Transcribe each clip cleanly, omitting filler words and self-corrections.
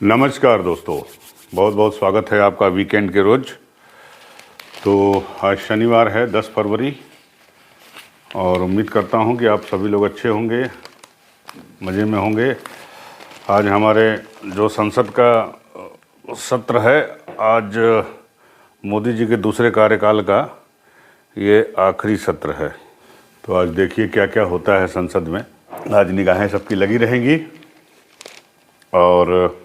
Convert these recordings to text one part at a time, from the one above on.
नमस्कार दोस्तों, बहुत बहुत स्वागत है आपका वीकेंड के रोज। तो आज शनिवार है 10 फरवरी और उम्मीद करता हूं कि आप सभी लोग अच्छे होंगे, मज़े में होंगे। आज हमारे जो संसद का सत्र है, आज मोदी जी के दूसरे कार्यकाल का ये आखिरी सत्र है। तो आज देखिए क्या क्या होता है संसद में। आज निगाहें सबकी लगी रहेंगी और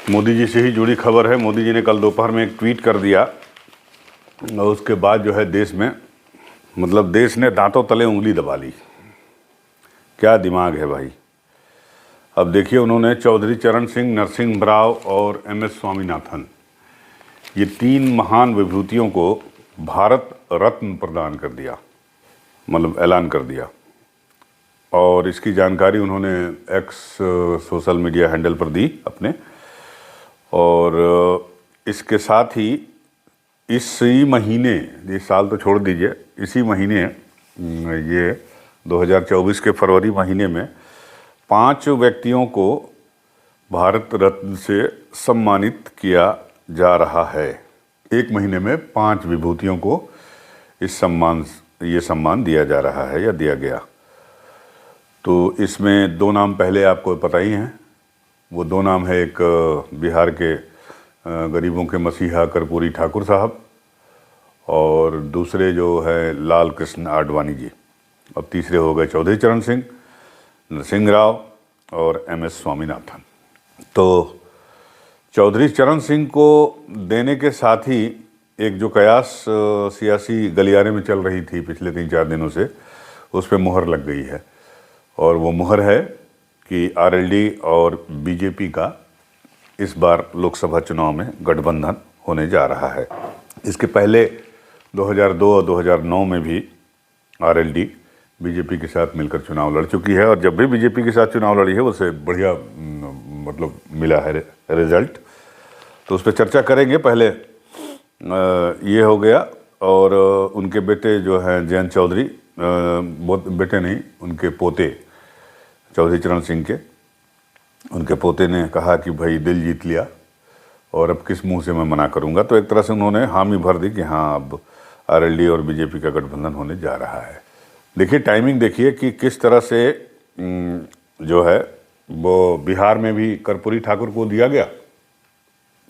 मोदी जी से ही जुड़ी खबर है। मोदी जी ने कल दोपहर में एक ट्वीट कर दिया और उसके बाद जो है देश में देश ने दांतों तले उंगली दबा ली। क्या दिमाग है भाई। अब देखिए, उन्होंने चौधरी चरण सिंह, नरसिम्हा राव और MS स्वामीनाथन, ये 3 महान विभूतियों को भारत रत्न प्रदान कर दिया, ऐलान कर दिया। और इसकी जानकारी उन्होंने एक्स सोशल मीडिया हैंडल पर दी अपने। और इसके साथ ही इसी महीने, ये साल तो छोड़ दीजिए, इसी महीने ये 2024 के फरवरी महीने में 5 व्यक्तियों को भारत रत्न से सम्मानित किया जा रहा है। एक महीने में 5 विभूतियों को ये सम्मान दिया जा रहा है या दिया गया। तो इसमें 2 नाम पहले आपको पता ही हैं। वो 2 नाम है, एक बिहार के गरीबों के मसीहा कर्पूरी ठाकुर साहब और दूसरे जो है लाल कृष्ण आडवाणी जी। अब तीसरे हो गए चौधरी चरण सिंह, नरसिम्हा राव और MS स्वामीनाथन। तो चौधरी चरण सिंह को देने के साथ ही एक जो कयास सियासी गलियारे में चल रही थी पिछले 3-4 दिनों से, उस पर मुहर लग गई है। और वो मुहर है कि RLD और BJP का इस बार लोकसभा चुनाव में गठबंधन होने जा रहा है। इसके पहले 2002 और 2009 में भी RLD BJP के साथ मिलकर चुनाव लड़ चुकी है और जब भी BJP के साथ चुनाव लड़ी है उससे बढ़िया मिला है रिजल्ट। तो उस पर चर्चा करेंगे। पहले ये हो गया। और उनके बेटे जो हैं जयंत चौधरी, बेटे नहीं, उनके पोते चौधरी चरण सिंह के, उनके पोते ने कहा कि भाई दिल जीत लिया और अब किस मुंह से मैं मना करूंगा। तो एक तरह से उन्होंने हामी भर दी कि हाँ, अब RLD और BJP का गठबंधन होने जा रहा है। देखिए टाइमिंग, देखिए कि किस तरह से जो है वो बिहार में भी कर्पूरी ठाकुर को दिया गया।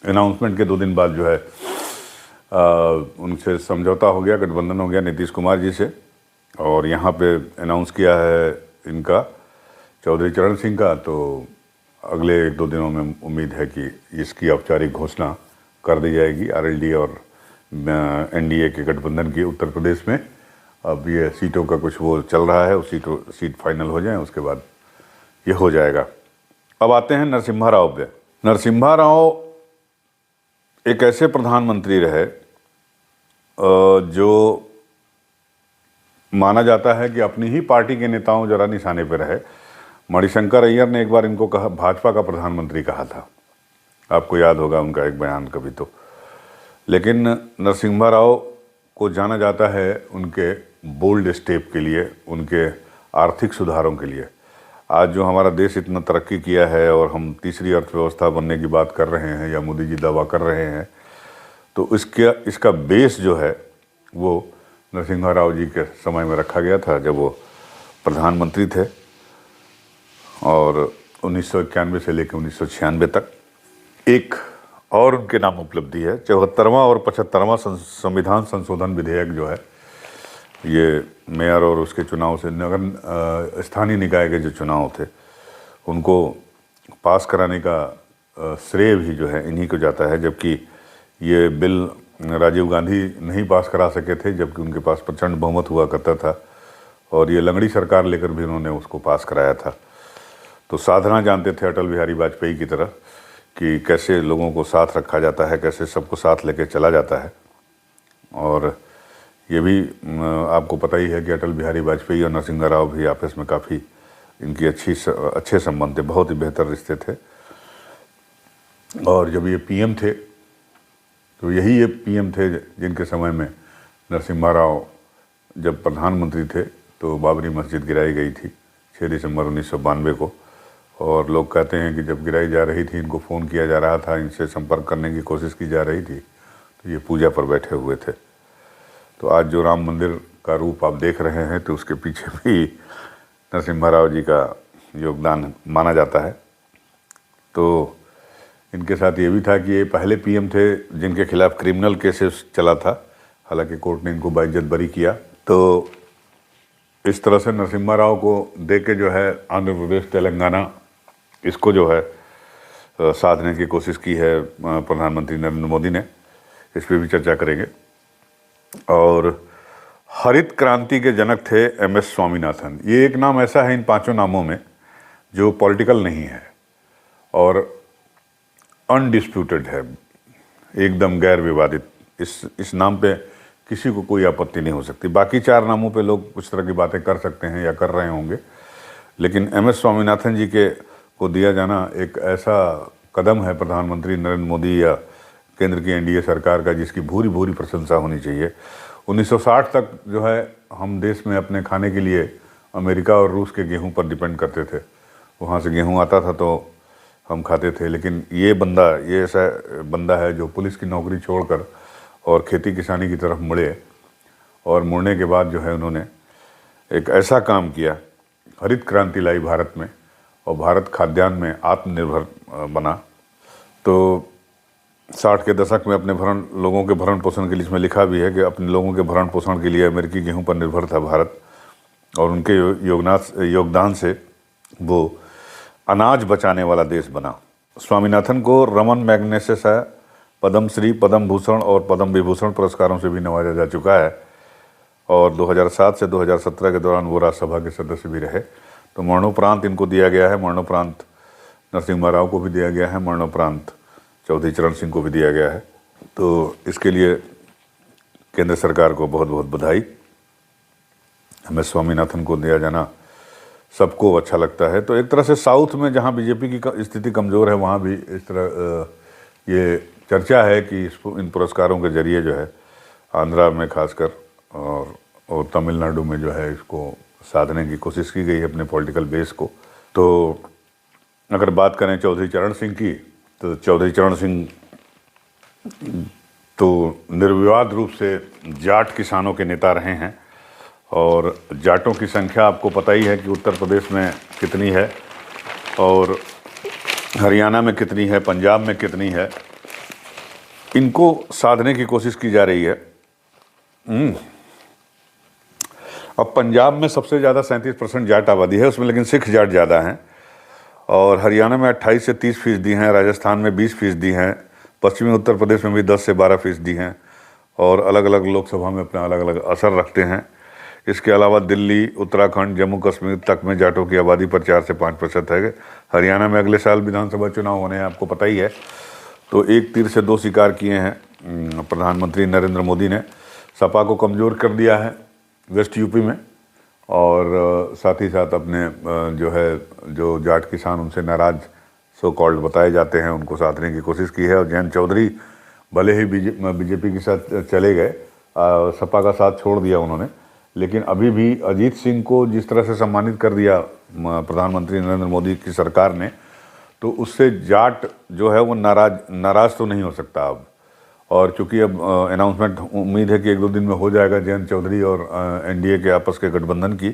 अनाउंसमेंट के 2 दिन बाद जो है उनसे समझौता हो गया, गठबंधन हो गया नीतीश कुमार जी से। और यहाँ पे अनाउंस किया है इनका चौधरी चरण सिंह का। तो अगले 1-2 दिनों में उम्मीद है कि इसकी औपचारिक घोषणा कर दी जाएगी RLD और NDA के गठबंधन की। उत्तर प्रदेश में अब ये सीटों का कुछ वो चल रहा है, सीट फाइनल हो जाए उसके बाद ये हो जाएगा। अब आते हैं नरसिम्हा राव पे। नरसिम्हा राव एक ऐसे प्रधानमंत्री रहे जो माना जाता है कि अपनी ही पार्टी के नेताओं जरा निशाने पर रहे। मणिशंकर अय्यर ने एक बार इनको कहा, भाजपा का प्रधानमंत्री कहा था, आपको याद होगा उनका एक बयान कभी तो। लेकिन नरसिम्हा राव को जाना जाता है उनके बोल्ड स्टेप के लिए, उनके आर्थिक सुधारों के लिए। आज जो हमारा देश इतना तरक्की किया है और हम तीसरी अर्थव्यवस्था बनने की बात कर रहे हैं या मोदी जी दावा कर रहे हैं, तो इसका बेस जो है वो नरसिम्हा राव जी के समय में रखा गया था जब वो प्रधानमंत्री थे। और 1991 से लेकर 1996 तक एक और उनके नाम उपलब्धि है, 74वां और 75वां संविधान संशोधन विधेयक जो है, ये मेयर और उसके चुनाव से, नगर स्थानीय निकाय के जो चुनाव थे उनको पास कराने का श्रेय भी जो है इन्हीं को जाता है। जबकि ये बिल राजीव गांधी नहीं पास करा सके थे, जबकि उनके पास प्रचंड बहुमत हुआ करता था और ये लंगड़ी सरकार लेकर भी उन्होंने उसको पास कराया था। तो साधना जानते थे अटल बिहारी वाजपेयी की तरह कि कैसे लोगों को साथ रखा जाता है, कैसे सबको साथ लेकर चला जाता है। और ये भी आपको पता ही है कि अटल बिहारी वाजपेयी और नरसिम्हा राव भी आपस में काफ़ी इनकी अच्छे संबंध थे, बहुत ही बेहतर रिश्ते थे। और जब ये PM थे तो यही ये PM थे जिनके समय में नरसिम्हा राव जब प्रधानमंत्री थे तो बाबरी मस्जिद गिराई गई थी 6 दिसंबर 1992 को। और लोग कहते हैं कि जब गिराई जा रही थी, इनको फ़ोन किया जा रहा था, इनसे संपर्क करने की कोशिश की जा रही थी, तो ये पूजा पर बैठे हुए थे। तो आज जो राम मंदिर का रूप आप देख रहे हैं, तो उसके पीछे भी नरसिम्हा राव जी का योगदान माना जाता है। तो इनके साथ ये भी था कि ये पहले पीएम थे जिनके खिलाफ क्रिमिनल केसेस चला था, हालांकि कोर्ट ने इनको बाइज्जत बरी किया। तो इस तरह से नरसिम्हा राव को देख के जो है आंध्र प्रदेश, तेलंगाना, इसको जो है साधने की कोशिश की है प्रधानमंत्री नरेंद्र मोदी ने। इस पर भी चर्चा करेंगे। और हरित क्रांति के जनक थे एमएस स्वामीनाथन। ये एक नाम ऐसा है इन पांचों नामों में जो पॉलिटिकल नहीं है और अनडिस्प्यूटेड है, एकदम गैर विवादित। इस नाम पे किसी को कोई आपत्ति नहीं हो सकती। बाकी चार नामों पे लोग कुछ तरह की बातें कर सकते हैं या कर रहे होंगे, लेकिन एमएस स्वामीनाथन जी को दिया जाना एक ऐसा कदम है प्रधानमंत्री नरेंद्र मोदी या केंद्र की एनडीए सरकार का, जिसकी भूरी भूरी प्रशंसा होनी चाहिए। 1960 तक जो है हम देश में अपने खाने के लिए अमेरिका और रूस के गेहूं पर डिपेंड करते थे। वहाँ से गेहूं आता था तो हम खाते थे। लेकिन ये ऐसा बंदा है जो पुलिस की नौकरी छोड़कर और खेती किसानी की तरफ मुड़े, और मुड़ने के बाद जो है उन्होंने एक ऐसा काम किया, हरित क्रांति लाई भारत में, और भारत खाद्यान्न में आत्मनिर्भर बना। तो 60 के दशक में अपने लोगों के भरण पोषण के लिए, इसमें लिखा भी है कि अपने लोगों के भरण पोषण के लिए अमेरिकी गेहूं पर निर्भर था भारत, और उनके योगदान से वो अनाज बचाने वाला देश बना। स्वामीनाथन को रमन मैग्सेसे, पद्म श्री, पद्म भूषण और पद्म विभूषण पुरस्कारों से भी नवाजा जा चुका है, और 2007 से 2017 के दौरान वो राज्यसभा के सदस्य भी रहे। तो मरणोपरांत इनको दिया गया है, मरणोपरांत नरसिम्हा राव को भी दिया गया है, मरणोपरांत चौधरी चरण सिंह को भी दिया गया है। तो इसके लिए केंद्र सरकार को बहुत बहुत बधाई। हमें स्वामीनाथन को दिया जाना सबको अच्छा लगता है। तो एक तरह से साउथ में जहाँ बीजेपी की स्थिति कमज़ोर है, वहाँ भी इस तरह ये चर्चा है कि इन पुरस्कारों के जरिए जो है आंध्रा में खासकर और तमिलनाडु में जो है इसको साधने की कोशिश की गई है अपने पॉलिटिकल बेस को। तो अगर बात करें चौधरी चरण सिंह की, तो चौधरी चरण सिंह तो निर्विवाद रूप से जाट किसानों के नेता रहे हैं, और जाटों की संख्या आपको पता ही है कि उत्तर प्रदेश में कितनी है, और हरियाणा में कितनी है, पंजाब में कितनी है। इनको साधने की कोशिश की जा रही है। अब पंजाब में सबसे ज़्यादा 37% जाट आबादी है उसमें, लेकिन सिख जाट ज़्यादा हैं। और हरियाणा में 28 से 30% हैं, राजस्थान में 20% हैं, पश्चिमी उत्तर प्रदेश में भी 10 से 12% हैं, और अलग अलग लोकसभा में अपना अलग अलग असर रखते हैं। इसके अलावा दिल्ली, उत्तराखंड, जम्मू कश्मीर तक में जाटों की आबादी पर 4 से 5% है। हरियाणा में अगले साल विधानसभा चुनाव होने हैं, आपको पता ही है। तो एक तीर से दो शिकार किए हैं प्रधानमंत्री नरेंद्र मोदी ने। सपा को कमज़ोर कर दिया है वेस्ट यूपी में, और साथ ही साथ अपने जो जाट किसान उनसे नाराज़ सो कॉल्ड बताए जाते हैं, उनको साधने की कोशिश की है। और जयंत चौधरी भले ही बीजेपी के साथ चले गए, सपा का साथ छोड़ दिया उन्होंने, लेकिन अभी भी अजीत सिंह को जिस तरह से सम्मानित कर दिया प्रधानमंत्री नरेंद्र मोदी की सरकार ने, तो उससे जाट जो है वो नाराज़ तो नहीं हो सकता अब। और चूंकि अब अनाउंसमेंट उम्मीद है कि 1-2 दिन में हो जाएगा जयंत चौधरी और एनडीए के आपस के गठबंधन की,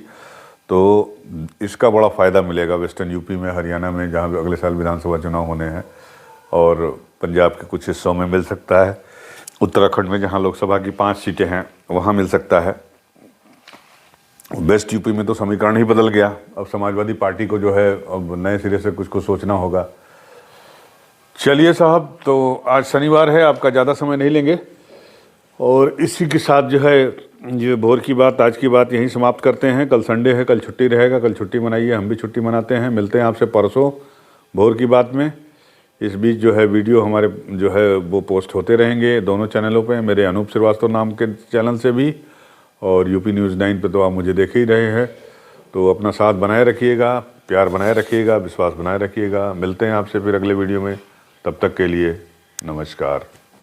तो इसका बड़ा फ़ायदा मिलेगा वेस्टर्न यूपी में, हरियाणा में जहाँ अगले साल विधानसभा चुनाव होने हैं, और पंजाब के कुछ हिस्सों में मिल सकता है, उत्तराखंड में जहाँ लोकसभा की 5 सीटें हैं वहाँ मिल सकता है। वेस्ट यूपी में तो समीकरण ही बदल गया। अब समाजवादी पार्टी को जो है अब नए सिरे से कुछ सोचना होगा। चलिए साहब, तो आज शनिवार है, आपका ज़्यादा समय नहीं लेंगे, और इसी के साथ जो है ये भोर की बात, आज की बात यहीं समाप्त करते हैं। कल संडे है, कल छुट्टी रहेगा, कल छुट्टी मनाइए, हम भी छुट्टी मनाते हैं। मिलते हैं आपसे परसों भोर की बात में। इस बीच जो है वीडियो हमारे जो है वो पोस्ट होते रहेंगे दोनों चैनलों पे, मेरे अनूप श्रीवास्तव नाम के चैनल से भी, और यूपी न्यूज़ 9 पे तो आप मुझे देख ही रहे हैं। तो अपना साथ बनाए रखिएगा, प्यार बनाए रखिएगा, विश्वास बनाए रखिएगा। मिलते हैं आपसे फिर अगले वीडियो में, तब तक के लिए नमस्कार।